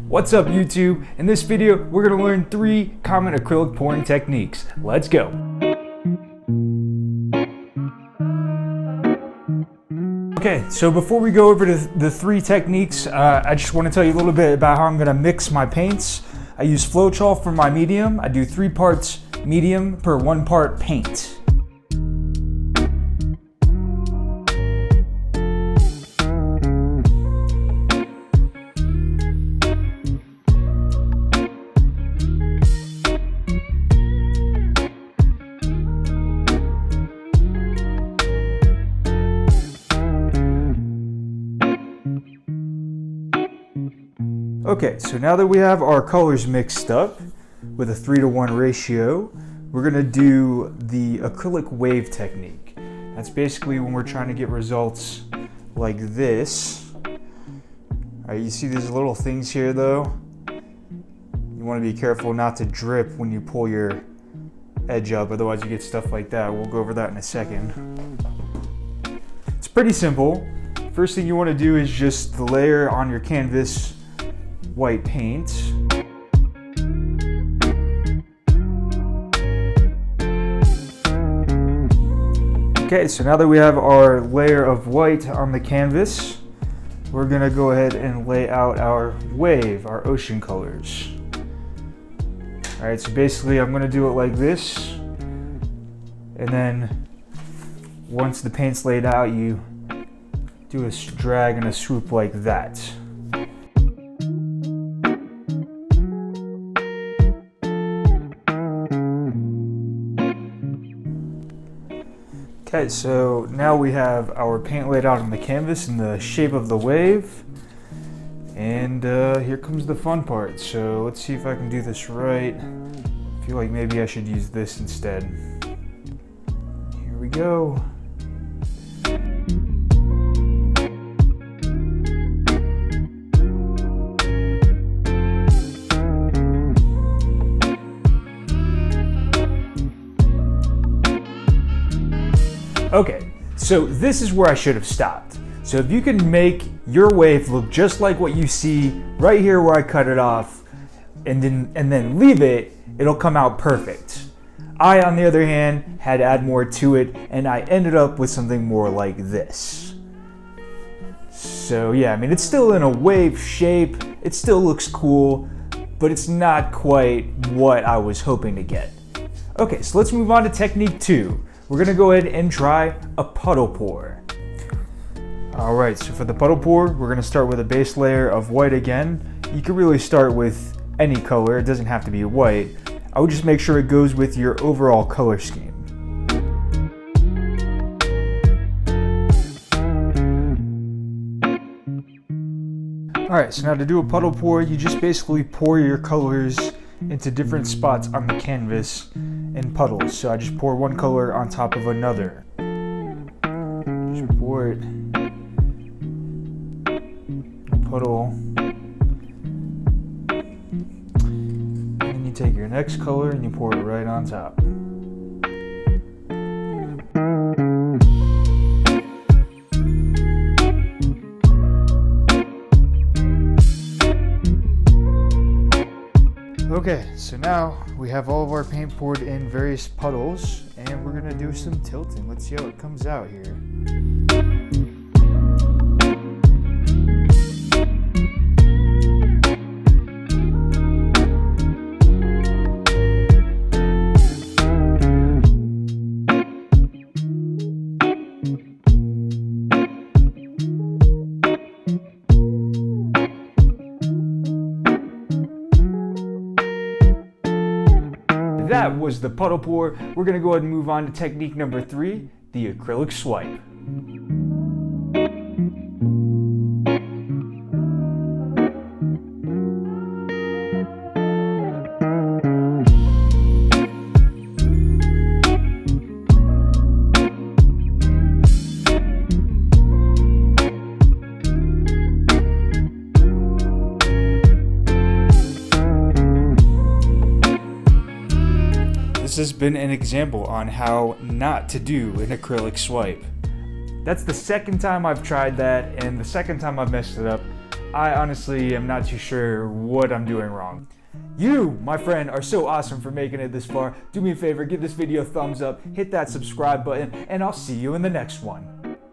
What's up YouTube? In this video, we're going to learn 3 common acrylic pouring techniques. Let's go! Okay, so before we go over to the 3 techniques, I just want to tell you a little bit about how I'm going to mix my paints. I use Floetrol for my medium. I do 3 parts medium per 1 part paint. Okay, so now that we have our colors mixed up with a 3-to-1 ratio, we're gonna do the acrylic wave technique. That's basically when we're trying to get results like this. All right, you see these little things here though? You wanna be careful not to drip when you pull your edge up, otherwise you get stuff like that. We'll go over that in a second. It's pretty simple. First thing you wanna do is just layer on your canvas white paint. Okay, so now that we have our layer of white on the canvas, we're gonna go ahead and lay out our wave, our ocean colors. All right, so basically I'm gonna do it like this, and then once the paint's laid out, you do a drag and a swoop like that. Okay, so now we have our paint laid out on the canvas in the shape of the wave. And here comes the fun part. So let's see if I can do this right. I feel like maybe I should use this instead. Here we go. Okay, so this is where I should have stopped. So if you can make your wave look just like what you see right here where I cut it off, and then leave it, it'll come out perfect. I, on the other hand, had to add more to it, and I ended up with something more like this. So yeah, I mean, it's still in a wave shape, it still looks cool, but it's not quite what I was hoping to get. Okay, so let's move on to technique 2. We're gonna go ahead and try a puddle pour. All right, so for the puddle pour, we're gonna start with a base layer of white again. You can really start with any color, it doesn't have to be white. I would just make sure it goes with your overall color scheme. All right, so now to do a puddle pour, you just basically pour your colors into different spots on the canvas in puddles. So I just pour one color on top of another. Just pour it in a puddle. And then you take your next color and you pour it right on top. Okay, so now we have all of our paint poured in various puddles, and we're gonna do some tilting. Let's see how it comes out here. That was the puddle pour. We're gonna go ahead and move on to technique number 3, the acrylic swipe. This has been an example on how not to do an acrylic swipe. That's the second time I've tried that, and the second time I've messed it up. I honestly am not too sure what I'm doing wrong. You, my friend, are so awesome for making it this far. Do me a favor, give this video a thumbs up, hit that subscribe button, and I'll see you in the next one.